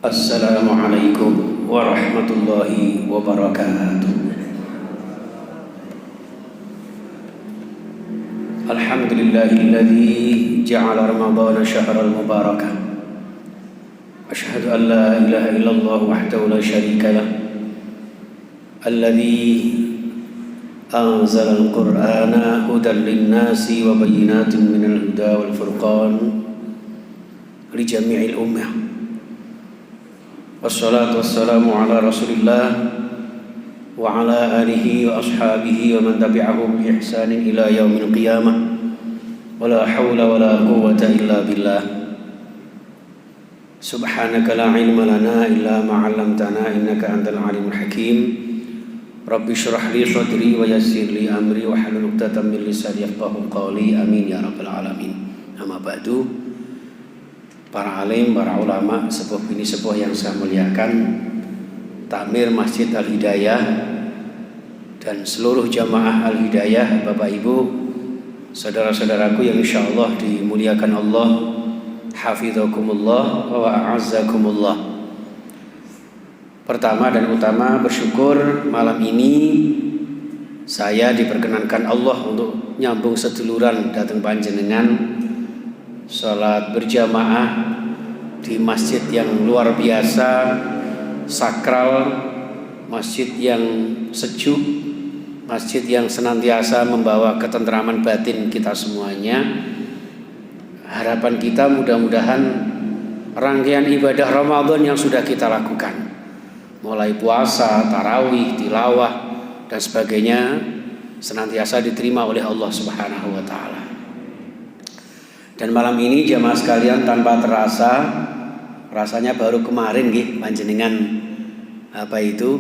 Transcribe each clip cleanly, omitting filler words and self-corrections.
Assalamualaikum warahmatullahi wabarakatuh. Alhamdulillahilladzi ja'ala Ramadhana syahran mubarakan. Asyhadu an la ilaha illallah wahdahu la syarika lah. Alladzi anzala al-Qur'ana hudan lin-nasi wa bayyinatin minal huda wal furqan li jami'il ummah. Wassalatu wassalamu ala rasulillah wa ala alihi wa ashabihi wa man tabi'ahum bi ihsanin ila yaumil qiyamah. Wa la hawla wa la quwwata illa billah. Subhanaka la ilma lana illa ma 'allamtana innaka antal alimul hakim. Rabbi shrah li sadri wa yassir li amri wa hlul 'uqdatam min lisani yafqahu qawli. Amin ya rabbal alamin. Amma ba'du. Para alim, para ulama, sepuh bini sepuh yang saya muliakan, takmir Masjid Al-Hidayah dan seluruh jamaah Al-Hidayah, Bapak Ibu, saudara-saudaraku yang insyaallah dimuliakan Allah, hafizakumullah wa a'azzakumullah. Pertama dan utama bersyukur malam ini saya diperkenankan Allah untuk nyambung seduluran datang panjenengan salat berjamaah di masjid yang luar biasa, sakral, masjid yang sejuk, masjid yang senantiasa membawa ketentraman batin kita semuanya. Harapan kita mudah-mudahan rangkaian ibadah Ramadan yang sudah kita lakukan, mulai puasa, tarawih, tilawah dan sebagainya, senantiasa diterima oleh Allah Subhanahu wa taala. Dan malam ini jamaah sekalian, tanpa terasa, rasanya baru kemarin nggih panjenengan apa itu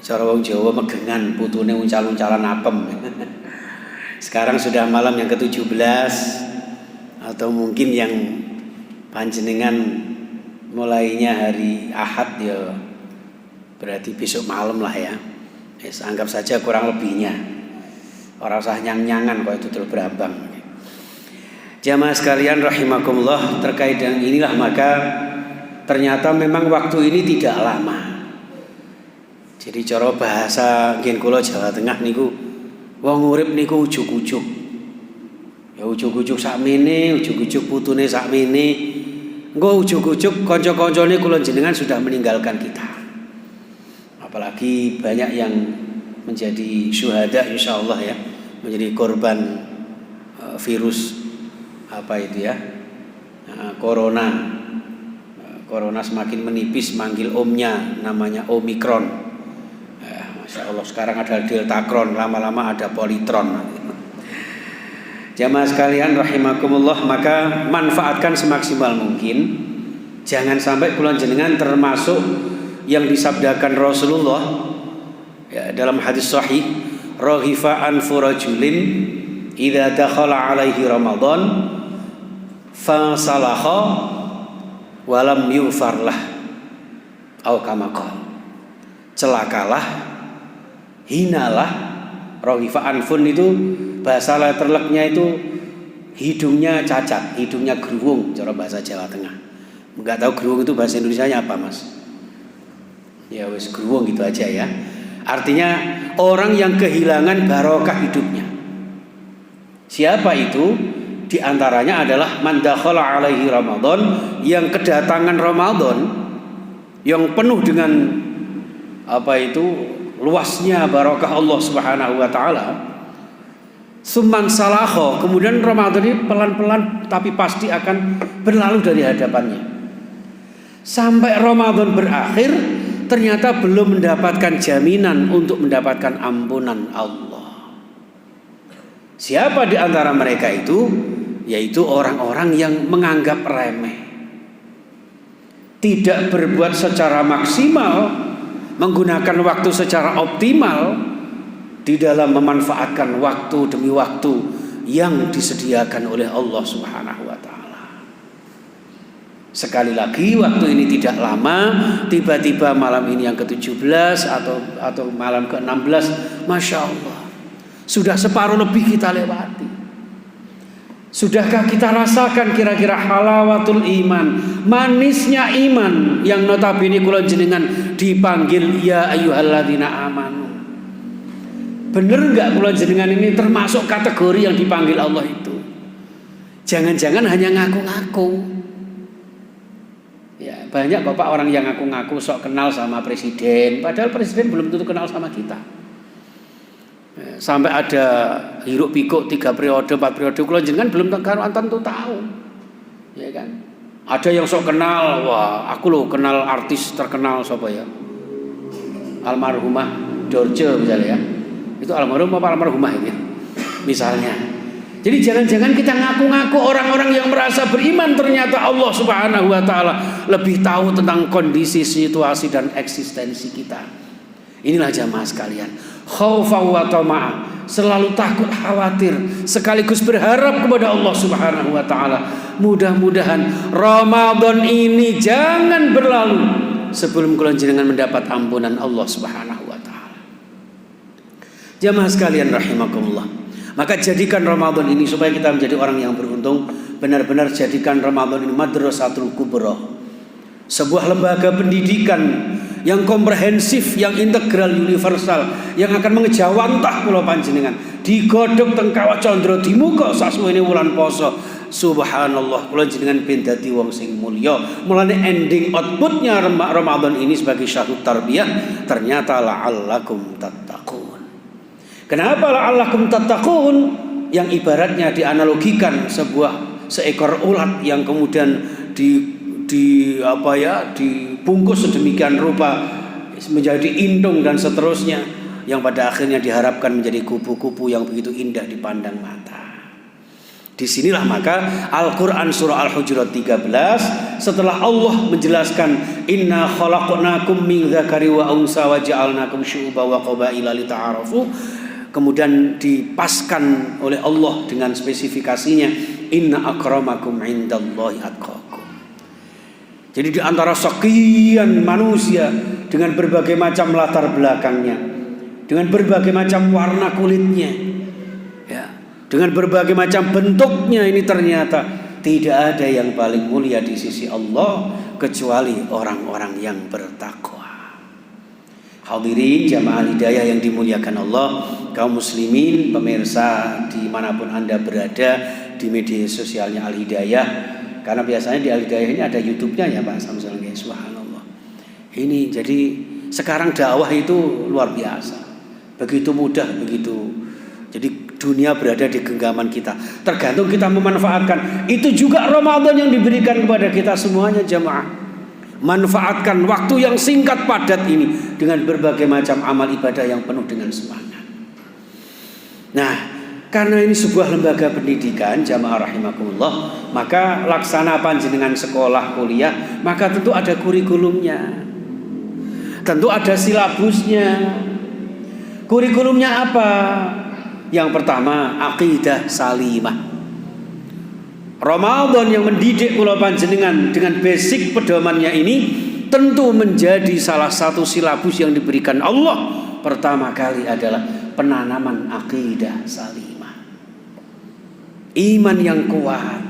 cara wong Jawa megengan putune uncal-uncalan apem. Sekarang sudah malam yang ke-17 atau mungkin yang panjenengan mulainya hari Ahad ya berarti besok malam lah ya. Anggap saja kurang lebihnya. Ora usah nyang-nyangan kok itu berambang. Jamaah sekalian rahimakumullah, terkait dengan inilah maka ternyata memang waktu ini tidak lama. Jadi cara bahasa nggih kula Jawa Tengah niku wong urip niku ujug-ujug. Ya ujug-ujug sakmene, ujug-ujug putune sakmene. Engko ujug-ujug kanca-kancane kula jenengan sudah meninggalkan kita. Apalagi banyak yang menjadi syuhada insyaallah ya, menjadi korban virus apa itu ya, corona semakin menipis, manggil omnya namanya Omikron. Masya Allah, sekarang ada Deltakron, lama-lama ada Politron. Jamaah sekalian rahimakumullah, maka manfaatkan semaksimal mungkin. Jangan sampai kula jenengan termasuk yang disabdakan Rasulullah ya, dalam hadis sahih, rahifa anfu rajulin idza dakhala alaihi Ramadan fasalakha walam yufarlah au kama qala. Celakalah, hinalah. Rahifa anfun itu bahasa letterleknya itu hidungnya cacat, hidungnya geruwung cara bahasa Jawa Tengah. Enggak tahu geruwung itu bahasa Indonesianya apa, Mas? Ya wis geruwung gitu aja ya. Artinya orang yang kehilangan barokah hidupnya. Siapa itu? Di antaranya adalah man dakhala alaihi Ramadan, yang kedatangan Ramadan yang penuh dengan apa itu luasnya barokah Allah Subhanahu wa taala. Summan salakho, kemudian Ramadan ini pelan-pelan tapi pasti akan berlalu dari hadapannya. Sampai Ramadan berakhir ternyata belum mendapatkan jaminan untuk mendapatkan ampunan Allah. Siapa di antara mereka itu? Yaitu orang-orang yang menganggap remeh, tidak berbuat secara maksimal, menggunakan waktu secara optimal di dalam memanfaatkan waktu demi waktu yang disediakan oleh Allah Subhanahu wa taala. Sekali lagi, waktu ini tidak lama, tiba-tiba malam ini yang ke-17 atau malam ke-16, Masya Allah, sudah separuh lebih kita lewati. Sudahkah kita rasakan kira-kira halawatul iman, manisnya iman yang notabene kula jenengan dipanggil ya ayyuhalladzina amanu? Bener enggak kula jenengan ini termasuk kategori yang dipanggil Allah itu? Jangan-jangan hanya ngaku-ngaku. Ya, banyak kok Pak orang yang ngaku-ngaku sok kenal sama presiden, padahal presiden belum tentu kenal sama kita. Sampai ada hiruk pikuk 3 periode 4 periode kula jenengan belum tentu tahu, ya kan? Ada yang sok kenal, wah aku loh kenal artis terkenal siapa ya, almarhumah Dorce misalnya ya, itu almarhum apa almarhumah ini misalnya. Jadi jangan-jangan kita ngaku-ngaku orang-orang yang merasa beriman, ternyata Allah Subhanahu wa taala lebih tahu tentang kondisi, situasi dan eksistensi kita. Inilah jamaah sekalian, khaufan wa tama'a, selalu takut, khawatir, sekaligus berharap kepada Allah Subhanahu wa taala. Mudah-mudahan Ramadan ini jangan berlalu sebelum kula jenengan mendapat ampunan Allah Subhanahu wa taala. Jamaah sekalian rahimakumullah. Maka jadikan Ramadan ini supaya kita menjadi orang yang beruntung, benar-benar jadikan Ramadan ini madrasatul kubra, sebuah lembaga pendidikan yang komprehensif, yang integral, universal, yang akan mengejawantah kula panjenengan digodhog teng kawah candra di muka sasuwene wulan poso. Subhanallah, kula jenengan ben dadi wong sing mulya. Mulane ending outputnya Ramadan ini sebagai syahrut tarbiyah ternyata la'allakum tattaqun. Kenapa la'allakum tattaqun? Yang ibaratnya dianalogikan seekor ulat yang kemudian dibungkus sedemikian rupa menjadi intung dan seterusnya, yang pada akhirnya diharapkan menjadi kupu-kupu yang begitu indah dipandang mata. Disinilah maka Al-Quran surah Al-Hujurat 13 setelah Allah menjelaskan inna khalaqnakum min dzakari wa unsa wa ja'alnakum syu'uban wa qabaila lita'arafu, kemudian dipaskan oleh Allah dengan spesifikasinya inna akramakum indallahi atqakum. Jadi di antara sekian manusia dengan berbagai macam latar belakangnya, dengan berbagai macam warna kulitnya, ya, dengan berbagai macam bentuknya, ini ternyata tidak ada yang paling mulia di sisi Allah kecuali orang-orang yang bertakwa. Hadirin jamaah hidayah yang dimuliakan Allah, kaum muslimin, pemirsa dimanapun Anda berada di media sosialnya Al Hidayah. Karena biasanya di Al Hidayah ini ada YouTube-nya ya Pak Samsul, subhanallah. Ini jadi sekarang dakwah itu luar biasa, begitu mudah, begitu. Jadi dunia berada di genggaman kita, tergantung kita memanfaatkan. Itu juga Ramadan yang diberikan kepada kita semuanya jamaah. Manfaatkan waktu yang singkat padat ini dengan berbagai macam amal ibadah yang penuh dengan semangat. Nah, karena ini sebuah lembaga pendidikan jamaah rahimakumullah, maka laksana panjenengan sekolah kuliah, maka tentu ada kurikulumnya, tentu ada silabusnya. Kurikulumnya apa? Yang pertama, aqidah salimah. Ramadan yang mendidik kula panjenengan dengan basic pedomannya ini tentu menjadi salah satu silabus yang diberikan Allah. Pertama kali adalah penanaman aqidah salimah, iman yang kuat,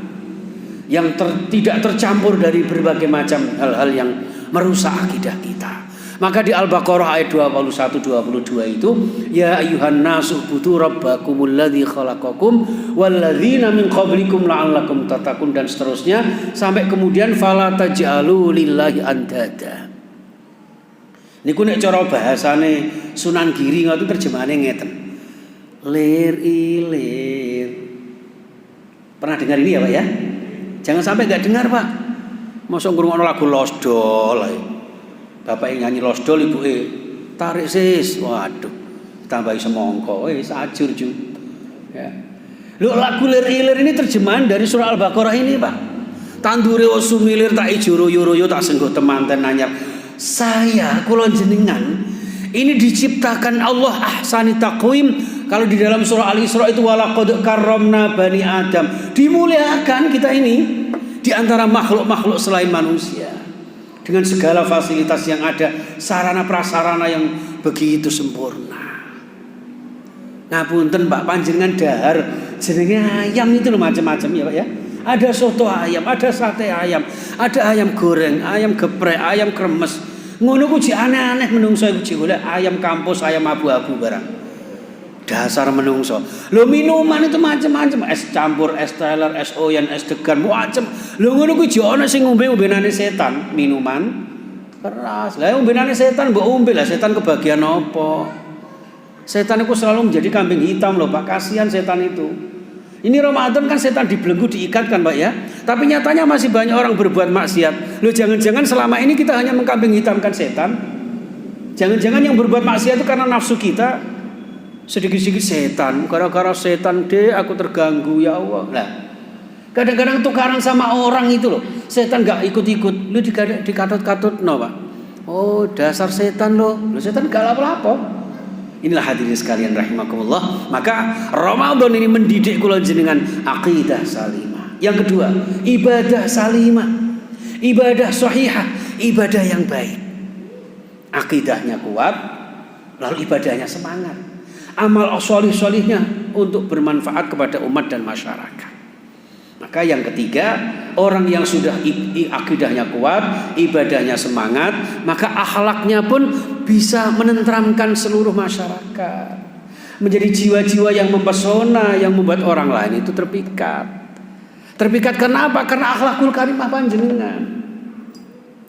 yang tidak tercampur dari berbagai macam hal-hal yang merusak akidah kita. Maka di Al-Baqarah ayat 21-22 itu ya ayyuhan nasu butu rabbakumul ladzi khalaqakum walladzina min qablikum la'allakum tattaqun, dan seterusnya sampai kemudian fala taj'alu lillahi andada. Niku nek cara bahasane Sunan Giri ngoten terjemahane ngeten. Lir ilir. Pernah dengar ini ya Pak ya? Jangan sampai enggak dengar Pak. Mosok ngrungokno lagu Losdol ae. Bapak yang nyanyi Losdol, ibu tarik sis, waduh, tambahi semongko, sajur ju. Ya. Lu lagu lir-ilir ini terjemahan dari surah Al-Baqarah ini Pak. Tandure osumilir tak ijuru-yuruyu tak sengguh temanten nanyar. Saya kula jenengan ini diciptakan Allah ahsani taqwim. Kalau di dalam surah Al-Isra itu walaqad karramna bani Adam, dimuliakan kita ini di antara makhluk-makhluk selain manusia, dengan segala fasilitas yang ada, sarana prasarana yang begitu sempurna. Ngapunten Pak panjenengan dahar jenenge ayam itu loh macam-macam ya Pak ya. Ada soto ayam, ada sate ayam, ada ayam goreng, ayam geprek, ayam kremes. Ngono ku jek aneh-aneh menungso iku jek golek ayam kampus, ayam abu-abu barang. Dasar menungso. Lho minuman itu macam-macam, es campur, es teler, es oyen, es degan, macam. Lho ngono ku jek ana sing ngombe-ombenane setan, minuman keras. Lah ombenane setan mbok ombe lah, setan kebagian apa? Setan itu selalu menjadi kambing hitam loh Pak, kasihan setan itu. Ini Ramadan kan setan dibelenggu, diikat kan Pak ya. Tapi nyatanya masih banyak orang berbuat maksiat. Loh jangan-jangan selama ini kita hanya mengkambing hitamkan setan? Jangan-jangan yang berbuat maksiat itu karena nafsu kita. Sedikit-sedikit setan, gara-gara setan deh aku terganggu ya Allah. Nah, kadang-kadang tukaran sama orang itu loh. Setan gak ikut-ikut, lu dikatut-katut no Pak. Oh dasar setan loh. Lu setan gak lapo-lapo. Inilah hadirin sekalian rahimakumullah. Maka Ramadan ini mendidik kula jenengan aqidah salimah. Yang kedua, ibadah salimah, ibadah sahihah, ibadah yang baik. Akidahnya kuat, lalu ibadahnya semangat. Amal solih-solihnya untuk bermanfaat kepada umat dan masyarakat. Maka yang ketiga, orang yang sudah akidahnya kuat, ibadahnya semangat, maka akhlaknya pun bisa menenteramkan seluruh masyarakat. Menjadi jiwa-jiwa yang mempesona, yang membuat orang lain itu terpikat. Terpikat kenapa? Karena akhlakul karimah panjenengan.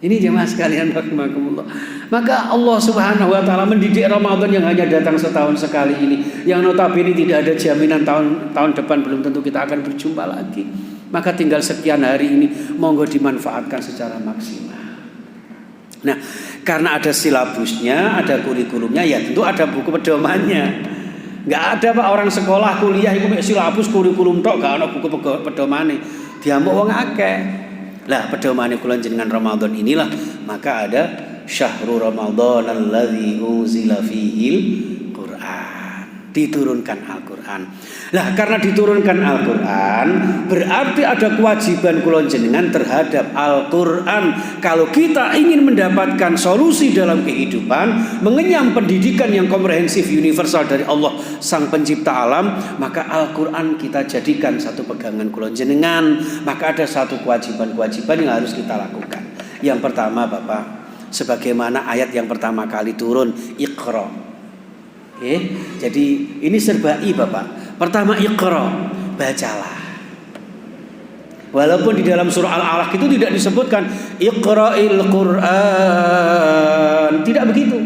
Ini jemaah sekalian rahimakumullah. Maka Allah Subhanahu wa taala mendidik Ramadan yang hanya datang setahun sekali ini, yang notabene tidak ada jaminan tahun depan belum tentu kita akan berjumpa lagi. Maka tinggal sekian hari ini monggo dimanfaatkan secara maksimal. Nah, karena ada silabusnya, ada kurikulumnya, ya tentu ada buku pedomannya. Enggak ada Pak orang sekolah kuliah iku mek silabus kurikulum tok, gak ana buku pedomane. Diamuk wong akeh. Lah pedomane kula jenengan Ramadan inilah, maka ada syahrul Ramadan alladzi unzila fihil Quran. Diturunkan Al-Quran. Lah karena diturunkan Al-Quran berarti ada kewajiban kula jenengan terhadap Al-Quran. Kalau kita ingin mendapatkan solusi dalam kehidupan, mengenyam pendidikan yang komprehensif universal dari Allah Sang Pencipta Alam, maka Al-Quran kita jadikan satu pegangan kula jenengan. Maka ada satu kewajiban-kewajiban yang harus kita lakukan. Yang pertama Bapak, sebagaimana ayat yang pertama kali turun, Iqra. Jadi ini serba I Bapak. Pertama Iqra, bacalah. Walaupun di dalam surah Al-Alaq itu tidak disebutkan Iqra'il Qur'an, tidak begitu.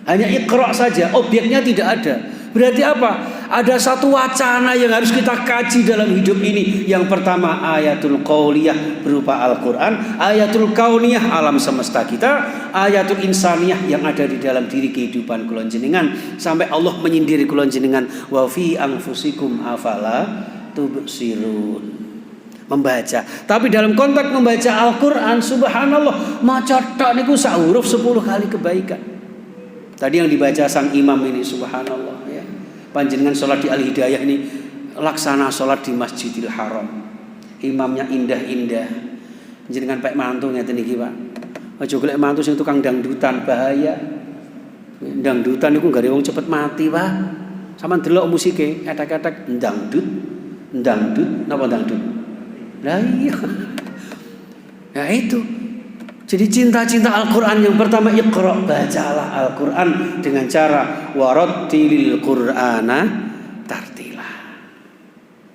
Hanya Iqra saja, objeknya tidak ada. Berarti apa? Ada satu wacana yang harus kita kaji dalam hidup ini. Yang pertama ayatul qauliyah berupa Al-Quran, ayatul kauniyah alam semesta kita, ayatul insaniyah yang ada di dalam diri kehidupan kula jenengan, sampai Allah menyindir kula jenengan, wa fi anfusikum afala tubsirun. Membaca. Tapi dalam konteks membaca Al-Quran, subhanallah, maca tok niku sak huruf 10 kali kebaikan. Tadi yang dibaca sang imam ini subhanallah ya. Panjenengan sholat di Al-Hidayah ini laksana sholat di Masjidil Haram. Imamnya indah-indah. Panjenengan Pak mantu ngeten iki Pak. Aja golek mantu sing tukang dangdutan, bahaya. Dangdutan niku gare wong cepet mati Pak. Sampeyan delok musike, etek-etek dangdut. Dangdut napa dangdut? Lah iya. Ya itu. Jadi cinta-cinta Al-Quran yang pertama Iqra, bacalah Al-Quran dengan cara warattilil Qur'ana tartila.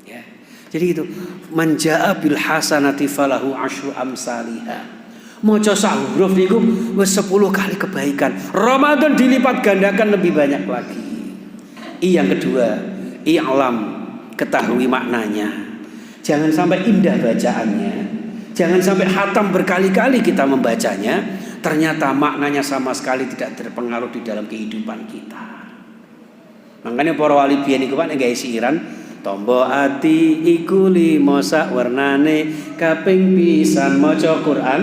Ya. Jadi itu manjaa bil hasanati falahu asyru amsalihha. Maca sak huruf niku wis 10 kali kebaikan. Ramadan dilipat gandakan lebih banyak lagi. Yang kedua, i'lam, ketahui maknanya. Jangan sampai indah bacaannya. Jangan sampai khatam berkali-kali kita membacanya, ternyata maknanya sama sekali tidak terpengaruh di dalam kehidupan kita. Makanya para wali biyen iku Pak nek gawe siiran, tombo ati iku 5 sak wernane, kaping pisan maca Quran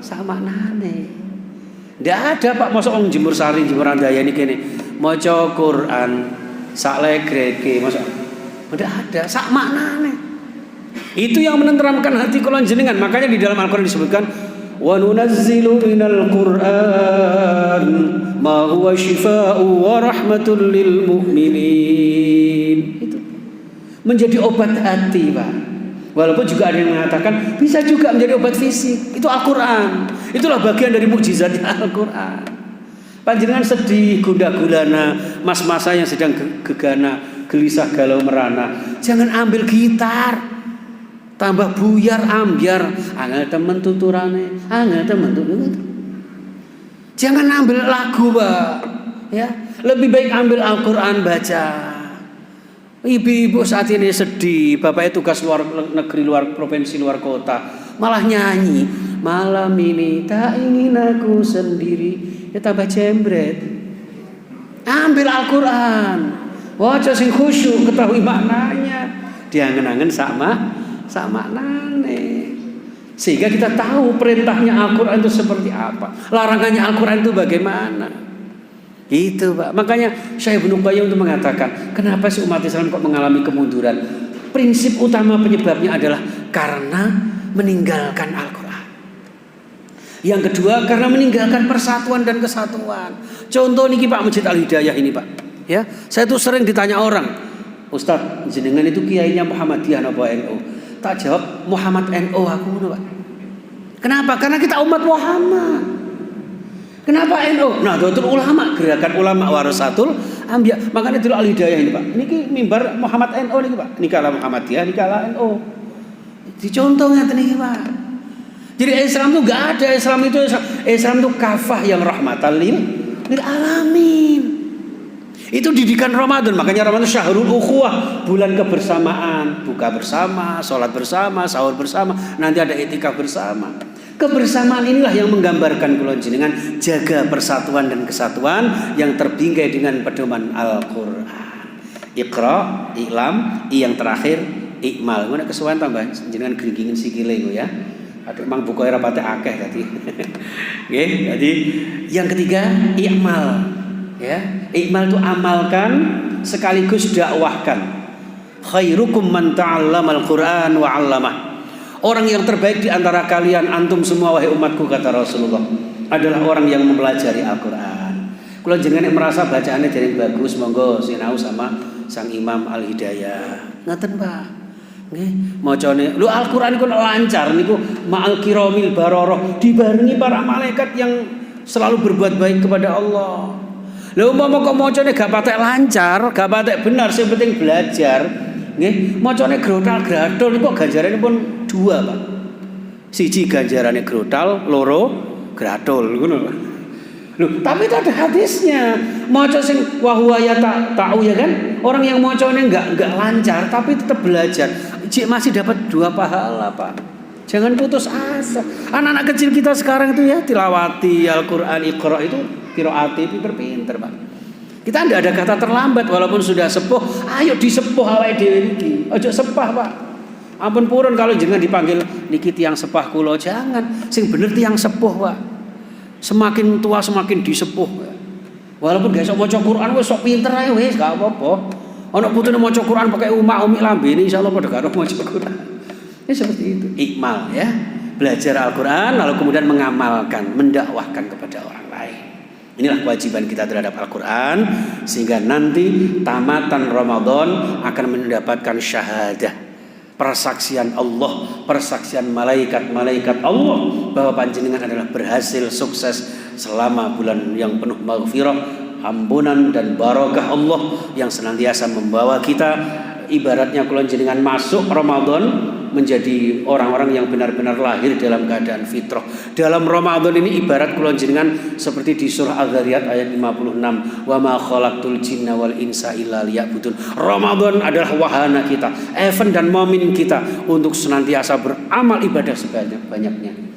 sak maknane. Ndak ada Pak mosok wong Jemur Sari, Jemur Andayani kene maca Quran sak legreke, mosok ndak ada sak maknane. Itu yang menenteramkan hati kula jenengan. Makanya di dalam Al-Quran disebutkan wa nunazzilu minal Qur'an ma huwa syifaa'u wa rahmatul lil mu'minin. Itu. menjadi obat hati, Pak. Walaupun juga ada yang mengatakan bisa juga menjadi obat fisik. Itu Al-Quran. Itulah bagian dari mukjizatnya Al-Quran. Panjenengan sedih, gundah gulana, mas-masa yang sedang gegana, gelisah galau merana, jangan ambil gitar, tambah buyar ambiar, angel temen tuturane, angel temen tuturane. Jangan ambil lagu, Pak. Ya, lebih baik ambil Al-Quran, baca. Ibu-ibu saat ini sedih, bapaknya tugas luar negeri, luar provinsi, luar kota, malah nyanyi, malam ini tak ingin aku sendiri, ya tambah jembret. Ambil Al-Quran, waca sing khusyuk, ketahui maknanya, diangen-angen sama nane, sehingga kita tahu perintahnya Al-Quran itu seperti apa, larangannya Al-Quran itu bagaimana. Itu, Pak. Makanya Syekh Ibnu Qayyim itu mengatakan, kenapa sih umat Islam kok mengalami kemunduran? Prinsip utama penyebabnya adalah karena meninggalkan Al-Quran. Yang kedua, karena meninggalkan persatuan dan kesatuan. Contoh niki Pak, Masjid Al-Hidayah ini, Pak. Ya, saya tuh sering ditanya orang, Ustaz, jenengan itu kiainya Muhammadiyah apa NU? Tak jawab, Muhammad NU aku, Pak. Kenapa? Karena kita umat Muhammad. Kenapa NU? Nah, Nahdlatul Ulama, gerakan ulama warasatul anbiya. Makanya dulu Al-Hidayah ini, Pak. Niki mimbar Muhammad NU niki, Pak. Nikala Muhammadiyah, nikala NU. Dicontohnya niki, Pak. Jadi Islam itu enggak ada, Islam itu kafah yang rahmatan lil alamin. Itu didikan Ramadan, makanya Ramadan syahrul ukhuwah, bulan kebersamaan, buka bersama, sholat bersama, sahur bersama, nanti ada i'tikaf bersama. Kebersamaan inilah yang menggambarkan kula jenengan jaga persatuan dan kesatuan yang terbingkai dengan pedoman Al-Qur'an. Iqra, i'lam, yang terakhir ikmal. Ngono kesuwen tambah jenengan gringgingin sikile ya. Aduh mang buku rapate akeh tadi. Nggih, jadi yang ketiga i'mal. Ya, ikmal itu amalkan sekaligus dakwahkan. Khairukum man ta'allamal Qur'an wa 'allamah. Orang yang terbaik di antara kalian antum semua wahai umatku, kata Rasulullah, adalah orang yang mempelajari Al-Qur'an. Kalau jenengan merasa bacaannya jadi bagus, monggo sinau sama Sang Imam Al-Hidayah. Ngaten, Pak. Nggih, macane lu Al-Qur'an iku lancar niku ma'al kiramil bararah, dibarengi para malaikat yang selalu berbuat baik kepada Allah. Lha umpama kok macane gak patek lancar, gak patek benar, sing penting belajar, nggih. Macane grotal-gratul kok ganjarane pun 2, Pak. Siji ganjarane grotal, loro gratul ngono. Loh, tapi itu ada hadisnya. Maca sing wa huwa ya ta'u ya kan? Orang yang macane enggak lancar tapi tetap belajar, masih dapat 2 pahala, Pak. Jangan putus asa. Anak-anak kecil kita sekarang itu ya tilawati Al-Qur'an, Iqra itu qiraati pinter-pinter, Pak. Kita tidak ada kata terlambat walaupun sudah sepuh. Ayo disepuh awake dhewe iki. Aja sepah, Pak. Ampun purun kalau jangan dipanggil niki tiyang sepah kula, jangan. Sing bener tiyang sepuh, Pak. Semakin tua semakin disepuh. Walaupun gak iso maca Quran wis sok pinter ae wis gak apa-apa. Ana putune maca Quran pakai umak-umik lambene insyaallah padha karo maca Quran. Ya seperti itu. Ikmal ya. Belajar Al-Qur'an lalu kemudian mengamalkan, mendakwahkan kepada orang lain. Inilah kewajiban kita terhadap Al-Qur'an sehingga nanti tamatan Ramadan akan mendapatkan syahadah. Persaksian Allah, persaksian malaikat-malaikat Allah bahwa panjenengan adalah berhasil sukses selama bulan yang penuh maghfirah, ampunan dan barakah Allah yang senantiasa membawa kita. Ibaratnya kula jenengan masuk Ramadan menjadi orang-orang yang benar-benar lahir dalam keadaan fitrah. Dalam Ramadan ini ibarat kula jenengan seperti di surah Al-Dzariyat ayat 56, wa ma khalaqtul jinna wal insa illa liya'budun. Ramadan adalah wahana kita, event dan momen kita untuk senantiasa beramal ibadah sebanyak-banyaknya.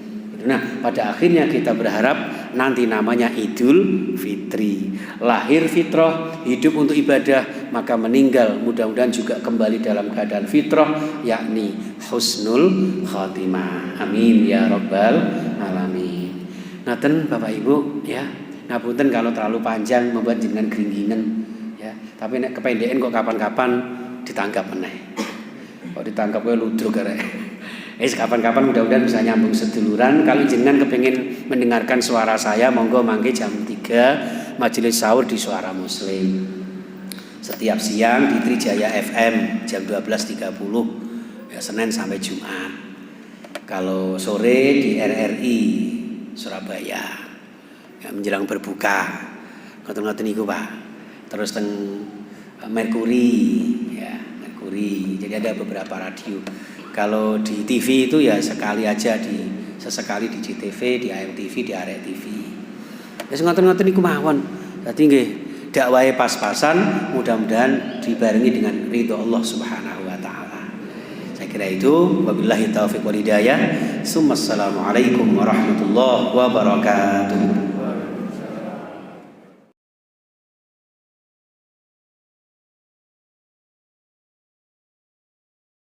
Nah, pada akhirnya kita berharap nanti namanya Idul Fitri. Lahir fitrah, hidup untuk ibadah, maka meninggal mudah-mudahan juga kembali dalam keadaan fitrah, yakni husnul khatimah. Amin ya rabbal alamin. Ngaten Bapak Ibu ya. Ngapunten kalau terlalu panjang membuat jenengan gringgingan ya. Tapi nek kependekan kok kapan-kapan ditangkap meneh. Kok ditangkap kowe ludruk arek. Kapan-kapan mudah-mudahan bisa nyambung seduluran. Kalau jenengan kepengin mendengarkan suara saya, monggo mangke jam 3 majelis sahur di Suara Muslim. setiap siang di Trijaya FM jam 12.30 ya, Senin sampai Jumat. Kalau sore di RRI Surabaya ya, menjelang berbuka. Ngoten-ngoten niku Pak. Terus teng Merkuri ya, Merkuri. Jadi ada beberapa radio. Kalau di TV itu ya sekali aja sesekali di JTV, di AMTV, di Arek TV. Wis ngoten-ngoten niku mawon. Dadi nggih dakwahe pas-pasan, mudah-mudahan dibarengi dengan ridho Allah Subhanahu wa taala. Saya kira itu, wabillahi taufiq wal hidayah. Assalamualaikum warahmatullahi wabarakatuh.